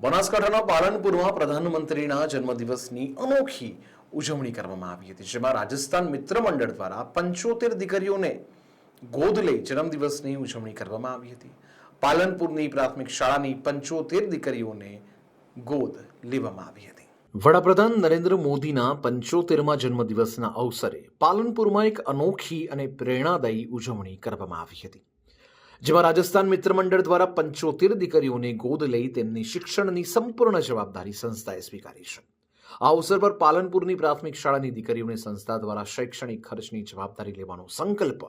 બનાસકાંઠાના પાલનપુરમાં પ્રધાનમંત્રીના જન્મદિવસની અનોખી ઉજવણી કરવામાં આવી હતી, જેમાં રાજસ્થાન મિત્ર મંડળ દ્વારા 75 દીકરીઓને ગોદ લઈ જન્મદિવસની ઉજવણી કરવામાં આવી હતી. પાલનપુરની પ્રાથમિક શાળાની 75 દીકરીઓને ગોદ લેવામાં આવી હતી. વડાપ્રધાન નરેન્દ્ર મોદીના 75મા જન્મદિવસના અવસરે પાલનપુરમાં એક અનોખી અને પ્રેરણાદાયી ઉજવણી કરવામાં આવી હતી, જેમાં રાજસ્થાન મિત્ર મંડળ દ્વારા 75 દીકરીઓને ગોદ લઈ તેમની શિક્ષણની સંપૂર્ણ જવાબદારી સંસ્થાએ સ્વીકારી છે. આ અવસર પર પાલનપુરની પ્રાથમિક શાળાની દીકરીઓને સંસ્થા દ્વારા શૈક્ષણિક ખર્ચની જવાબદારી લેવાનો સંકલ્પ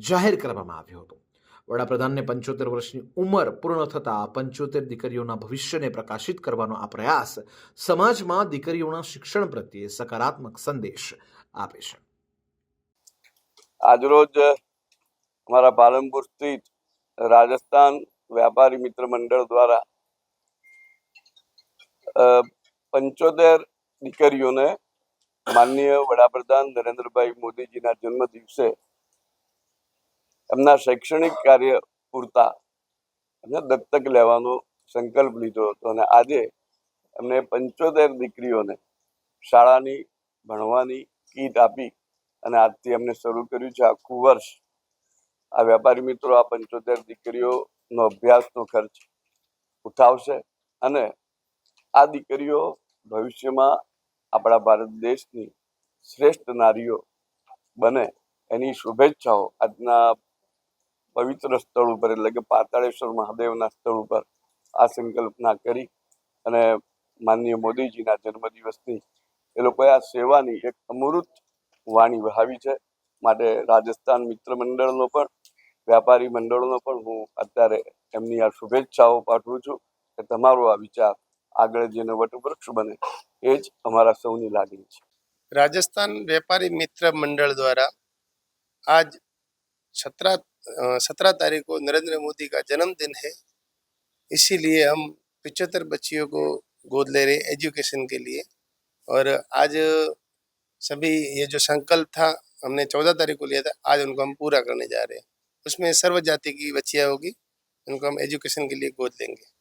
જાહેર કરવામાં આવ્યો હતો. વડાપ્રધાનને 75 વર્ષની ઉંમર પૂર્ણ થતા 75 દીકરીઓના ભવિષ્યને પ્રકાશિત કરવાનો આ પ્રયાસ સમાજમાં દીકરીઓના શિક્ષણ પ્રત્યે સકારાત્મક સંદેશ આપે છે. આજરોજ અમારા પાલનપુર સ્થિત રાજસ્થાન વ્યાપારી મિત્ર મંડળ દ્વારા 75 દીકરીઓને માનનીય વડાપ્રધાન નરેન્દ્રભાઈ મોદીજીના જન્મ દિવસે એમના શૈક્ષણિક કાર્ય પૂરતા એમને દત્તક લેવાનો સંકલ્પ લીધો હતો અને આજે એમને 75 દીકરીઓને શાળાની ભણવાની કીટ આપી અને આજથી એમને શરૂ કર્યું છે આખું વર્ષ. આ વેપારી મિત્રો આ 75 દીકરીઓનો અભ્યાસનો ખર્ચ ઉઠાવશે અને આ દીકરીઓ ભવિષ્યમાં આપણા ભારત દેશની શ્રેષ્ઠ નારીઓ બને એની શુભેચ્છાઓ આજના પવિત્ર સ્થળ ઉપર એટલે કે પાતાળેશ્વર મહાદેવના સ્થળ ઉપર આ સંકલ્પના કરી અને માનનીય મોદીજીના જન્મદિવસની એ લોકોએ આ સેવાની એક અમૃત વાણી વહાવી છે. માટે રાજસ્થાન મિત્ર મંડળનો પણ વ્યાપારી મંડળનો પણ હું અત્યારે એમની આ શુભેચ્છાઓ પાઠવું છું કે તમારો આ વિચાર આગળ જઈને વટવૃક્ષ બને એ જ અમારા સૌની લાગણી છે. राजस्थान व्यापारी मित्र मंडल द्वारा आज 17 तारीख को नरेंद्र मोदी का जन्मदिन है, इसीलिए हम 75 बच्चियों को गोद ले रहे एजुकेशन के लिए। और आज सभी ये जो संकल्प था हमने 14 तारीख को लिया था, आज उनको हम पूरा करने जा रहे हैं। उसमें सर्व जाति की बच्चियाँ होगी, उनको हम एजुकेशन के लिए गोद लेंगे।